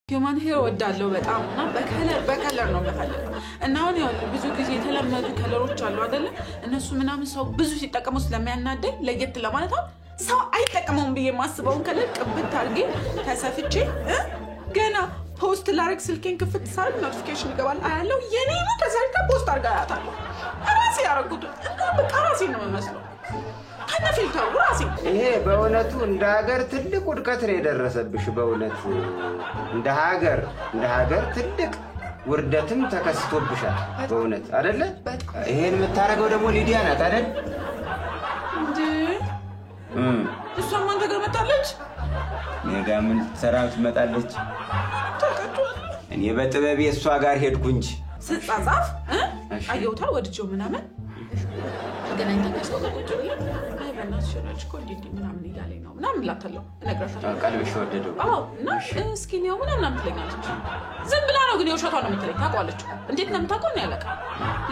Human hair ወዳለው በጣም እና በከለር ነው የምፈልገው እና አሁን ያው ብዙ ጊዜ የተለመዱ ከለሮች አሉ አይደለ እነሱ ምናምን ሰው ብዙ ሲጠቀሙ ስለሚያናደኝ ለየት ለማለት ሰው አይጠቀመውም ብዬ ማስበውን ከለር ቅብት አድርጌ ተሰፍቼ ገና ፖስት ላርክ ስልኬን ክፍት ሳል ኖቲፊኬሽን ይገባል አያለው የኔ ነው ተሰርታ ፖስት አድርጋ ያታለው ራሴ ያረኩት በቃ ራሴ ነው መስለው ከነ ፊልተሩ ራሴ ይሄ በእውነቱ እንደ ሀገር ትልቅ ውድቀት ነው የደረሰብሽ በእውነት እንደ ሀገር ትልቅ ውርደትም ተከስቶብሻል በእውነት አይደለ ይሄን የምታረገው ደግሞ ሊዲያ ናት አይደል እንዴ እሷ ማን ተገመታለች ነገ ምን ሰራው ትመጣለች እኔ በጥበብ የሷ ጋር ሄድኩ እንጂ ስጻጻፍ አየውታ ወድጆ ምናምን ገናኝ ተከስቶበት በእናትሽ ነች ኮንዲዲ ምናምን ይያለኝ ነው ምናምን ላተለው እነግራታለሁ ቀልብሽ ወደደው እና እስኪ ነው ምናምን ትለኛለች ዝም ብላ ነው ግን የውሸቷ ነው የምትለኝ ታቋለች እንዴት ነው የምታውቀው ነው ያለቃ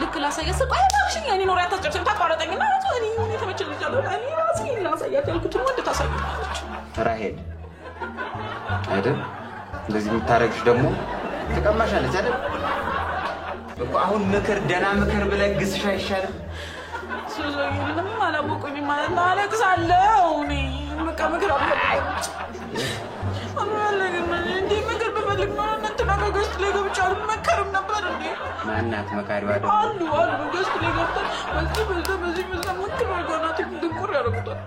ልክ ላሳያት ሰው አይታክሽኝ እኔ ኖር ያታጨርጭም ታቋረጠኝና እኔ ተመችልኛለሁ እኔ ራሴ ላሳያት ያልኩት ወንድ ታሳያለች ራሄል አይደል እንደዚህ የምታረግሽ ደግሞ ተቀማሻለች አይደል በቃ አሁን ምክር ደና ምክር ብለግስሽ አይሻልም ምንም አላወቁኝ ማለት አለቅሳለሁ እኔ በቃ ምክር አልፈልግም እንዴ ምክር ብፈልግ ነው እንትና ገስት ላይ ገብቼ አልመከርም ነበር እንዴ ማናት መካሪዋ ደግሞ አሉ ገስት ላይ ገብተን በዚህ ምክር ወርጋናት ድንቁር ያደርጉታል